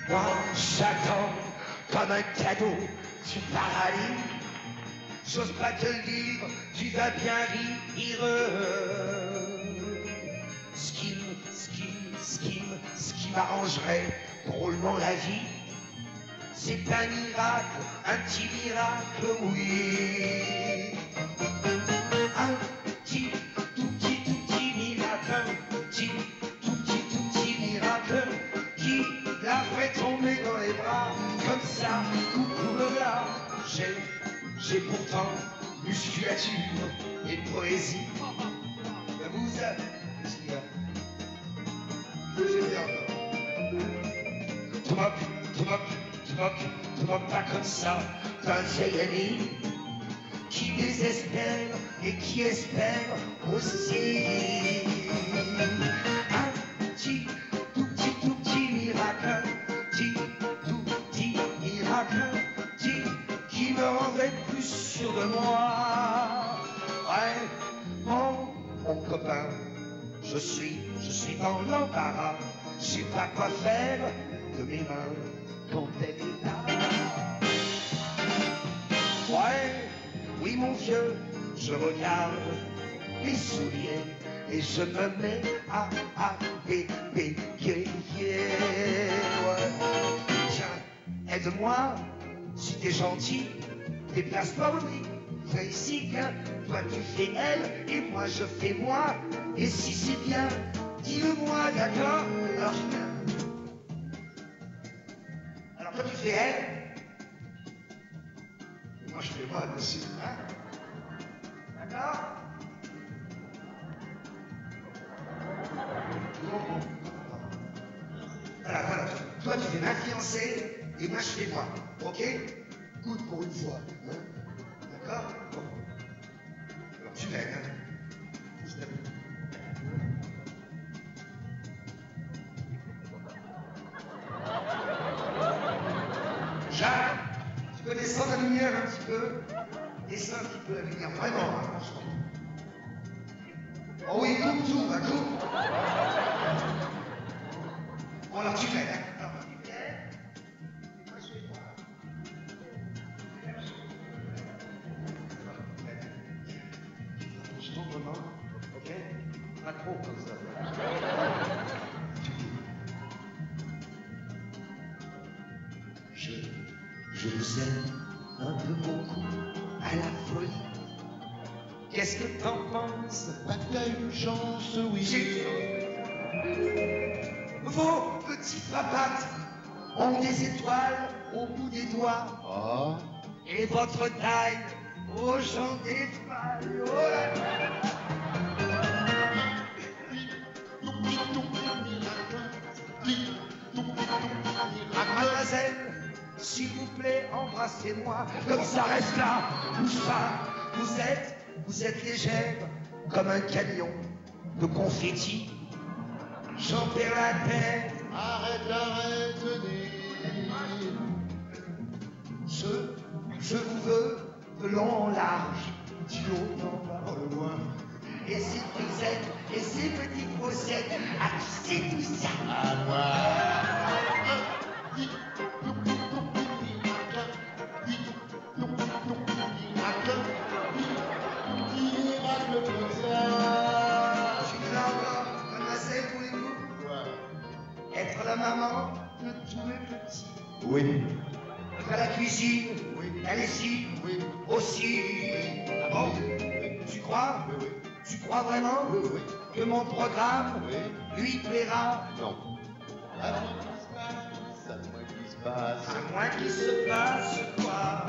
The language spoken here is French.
Moi, j'attends comme un cadeau du paradis. J'ose pas te le dire, tu vas bien rire. Ce qui m'arrangerait drôlement la vie, c'est un miracle, un petit miracle, oui. Un petit, tout petit miracle, tout petit miracle, qui la ferait tomber dans les bras, comme ça, coucou le là. J'ai pourtant musculature et poésie. Vous avez... J'ai bien Moque pas comme ça d'un vieil ami qui désespère et qui espère aussi. Un petit, tout petit miracle, tout petit miracle, qui me rendrait plus sûr de moi. Ouais, mon copain, je suis dans l'embarras, je sais pas quoi faire de mes mains quand elle est là. Ouais, oui mon vieux, je regarde mes souliers et je me mets à bégayer. Ouais. Tiens, aide-moi, si t'es gentil, déplace-toi, oui. Viens ici, viens, toi tu fais elle et moi je fais moi. Et si c'est bien, dis-le-moi, d'accord? Alors je viens. Alors toi tu fais elle, et moi je fais moi, bien sûr. Hein? D'accord? Voilà. Toi tu fais ma fiancée, et moi je fais moi. Ok? Good pour une fois. Hein? D'accord? Bon. Alors tu m'aides, hein? S'il te plaît. Jacques, tu peux descendre la lumière un petit peu? Descends un petit peu la lumière, vraiment, hein, franchement. Oh oui, tout, va tout. Bon, alors tu m'aides, hein? Alors, tu m'aides. Moi, je fais quoi? Je tombe vraiment, ok? Pas trop comme ça. Je vous aime un peu beaucoup à la folie. Qu'est-ce que t'en penses? Pas que t'as une chance, oui. Vos petites papates ont des étoiles au bout des doigts. Ah. Et votre taille aux gens des failles. Oh là là. Mademoiselle, s'il vous plaît, embrassez-moi, comme ça reste là, bouge pas. Vous êtes légère comme un camion de confettis. J'en perds la tête. Arrête, dis. Je vous veux de long en large, du haut en bas. Oh, le loin. Et ces frisettes, et ces petites faussettes, à qui c'est tout ça? À moi. Je suis là encore, mademoiselle, voulez-vous être la maman de tous les petits? Oui. Faire la cuisine, Oui. la lessive, Oui. aussi. Ah bon? Tu crois? Oui. Tu crois vraiment Oui. que mon programme Oui. lui plaira? Non. À moins qu'il se passe. À moins qu'il se passe quoi?